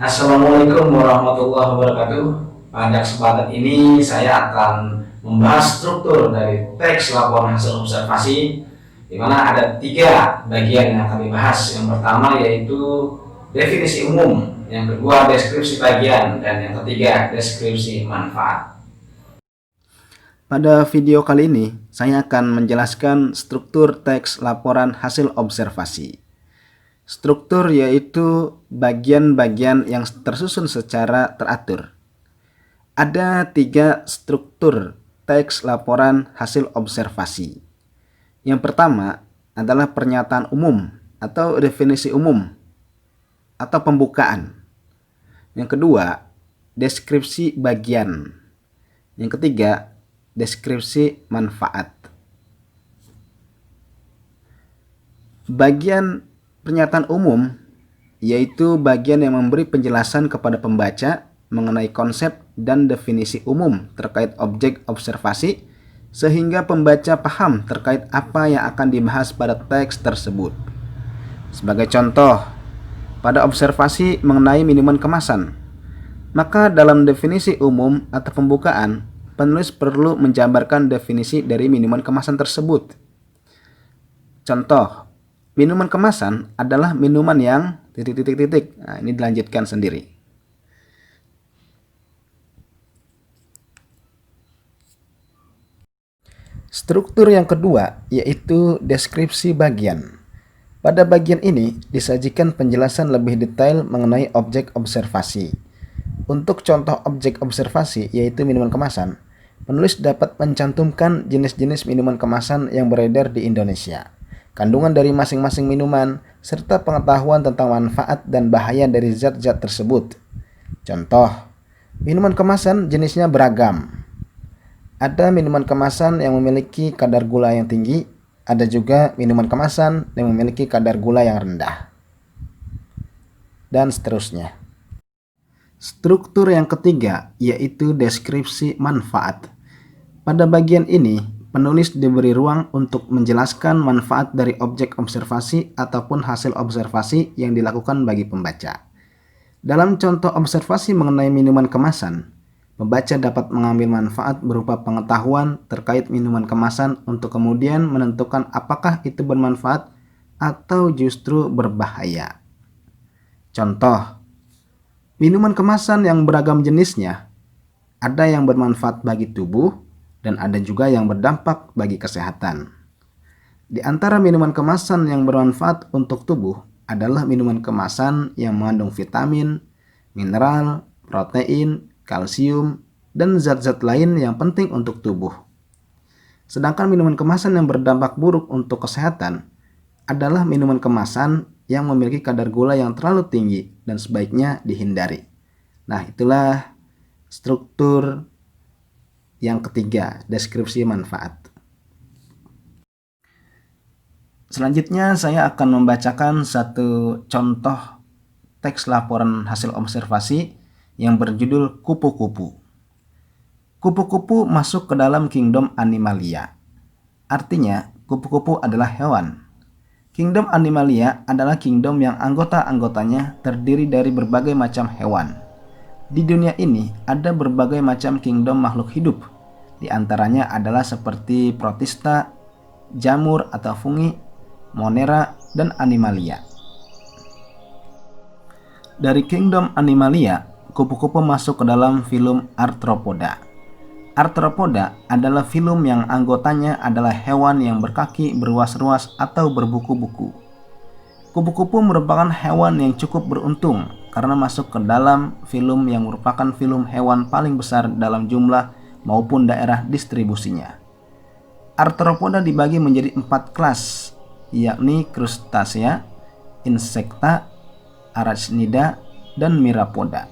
Assalamualaikum warahmatullahi wabarakatuh. Pada kesempatan ini saya akan membahas struktur dari teks laporan hasil observasi, di mana ada tiga bagian yang akan dibahas. Yang pertama yaitu definisi umum, yang kedua deskripsi bagian, dan yang ketiga deskripsi manfaat. Pada video kali ini, saya akan menjelaskan struktur teks laporan hasil observasi. Struktur yaitu bagian-bagian yang tersusun secara teratur. Ada tiga struktur teks laporan hasil observasi. Yang pertama adalah pernyataan umum atau definisi umum atau pembukaan. Yang kedua, deskripsi bagian. Yang ketiga, deskripsi manfaat. Bagian pernyataan umum yaitu bagian yang memberi penjelasan kepada pembaca mengenai konsep dan definisi umum terkait objek observasi sehingga pembaca paham terkait apa yang akan dibahas pada teks tersebut. Sebagai contoh, pada observasi mengenai minuman kemasan, maka dalam definisi umum atau pembukaan, penulis perlu menjabarkan definisi dari minuman kemasan tersebut. Contoh, minuman kemasan adalah minuman yang ... Nah, ini dilanjutkan sendiri. Struktur yang kedua yaitu deskripsi bagian. Pada bagian ini disajikan penjelasan lebih detail mengenai objek observasi. Untuk contoh objek observasi yaitu minuman kemasan, penulis dapat mencantumkan jenis-jenis minuman kemasan yang beredar di Indonesia, kandungan dari masing-masing minuman, serta pengetahuan tentang manfaat dan bahaya dari zat-zat tersebut. Contoh, minuman kemasan jenisnya beragam. Ada minuman kemasan yang memiliki kadar gula yang tinggi, ada juga minuman kemasan yang memiliki kadar gula yang rendah, dan seterusnya. Struktur yang ketiga yaitu deskripsi manfaat. Pada bagian ini, penulis diberi ruang untuk menjelaskan manfaat dari objek observasi ataupun hasil observasi yang dilakukan bagi pembaca. Dalam contoh observasi mengenai minuman kemasan, pembaca dapat mengambil manfaat berupa pengetahuan terkait minuman kemasan untuk kemudian menentukan apakah itu bermanfaat atau justru berbahaya. Contoh, minuman kemasan yang beragam jenisnya, ada yang bermanfaat bagi tubuh dan ada juga yang berdampak bagi kesehatan. Di antara minuman kemasan yang bermanfaat untuk tubuh adalah minuman kemasan yang mengandung vitamin, mineral, protein, kalsium, dan zat-zat lain yang penting untuk tubuh. Sedangkan minuman kemasan yang berdampak buruk untuk kesehatan adalah minuman kemasan yang memiliki kadar gula yang terlalu tinggi dan sebaiknya dihindari. Nah, itulah struktur yang ketiga, deskripsi manfaat. Selanjutnya saya akan membacakan satu contoh teks laporan hasil observasi yang berjudul kupu-kupu. Kupu-kupu masuk ke dalam kingdom Animalia. Artinya, kupu-kupu adalah hewan. Kingdom Animalia adalah kingdom yang anggota-anggotanya terdiri dari berbagai macam hewan. Di dunia ini ada berbagai macam kingdom makhluk hidup. Di antaranya adalah seperti protista, jamur atau fungi, monera, dan animalia. Dari kingdom Animalia, kupu-kupu masuk ke dalam filum Arthropoda. Arthropoda adalah filum yang anggotanya adalah hewan yang berkaki berruas-ruas atau berbuku-buku. Kupu-kupu merupakan hewan yang cukup beruntung karena masuk ke dalam filum yang merupakan filum hewan paling besar dalam jumlah maupun daerah distribusinya. Arthropoda dibagi menjadi 4 kelas, yakni Crustacea, Insecta, Arachnida, dan Mirapoda.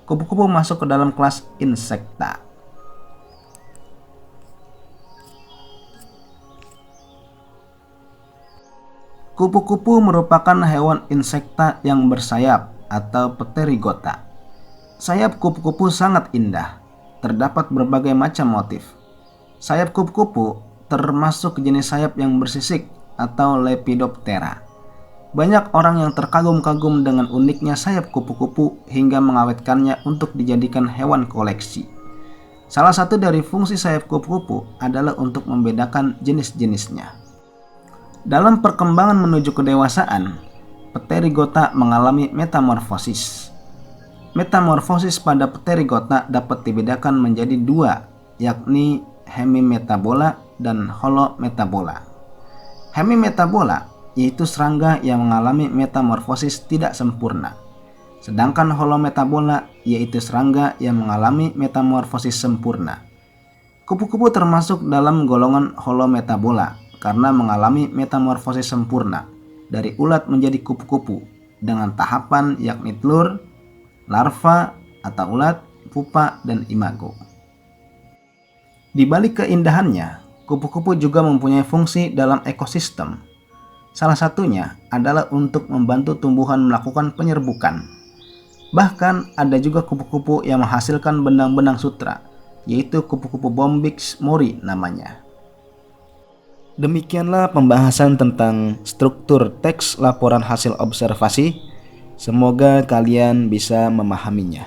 Kupu-kupu masuk ke dalam kelas Insecta. Kupu-kupu merupakan hewan insekta yang bersayap atau pterygota. Sayap kupu-kupu sangat indah. Terdapat berbagai macam motif. Sayap kupu-kupu termasuk jenis sayap yang bersisik atau Lepidoptera. Banyak orang yang terkagum-kagum dengan uniknya sayap kupu-kupu hingga mengawetkannya untuk dijadikan hewan koleksi. Salah satu dari fungsi sayap kupu-kupu adalah untuk membedakan jenis-jenisnya. Dalam perkembangan menuju kedewasaan, Pterygota mengalami metamorfosis. Metamorfosis pada Pterygota dapat dibedakan menjadi dua, yakni hemimetabola dan holometabola. Hemimetabola yaitu serangga yang mengalami metamorfosis tidak sempurna. Sedangkan holometabola yaitu serangga yang mengalami metamorfosis sempurna. Kupu-kupu termasuk dalam golongan holometabola karena mengalami metamorfosis sempurna dari ulat menjadi kupu-kupu dengan tahapan yakni telur, larva atau ulat, pupa, dan imago. Di balik keindahannya, kupu-kupu juga mempunyai fungsi dalam ekosistem. Salah satunya adalah untuk membantu tumbuhan melakukan penyerbukan. Bahkan ada juga kupu-kupu yang menghasilkan benang-benang sutra, yaitu kupu-kupu Bombyx mori namanya. Demikianlah pembahasan tentang struktur teks laporan hasil observasi. Semoga kalian bisa memahaminya.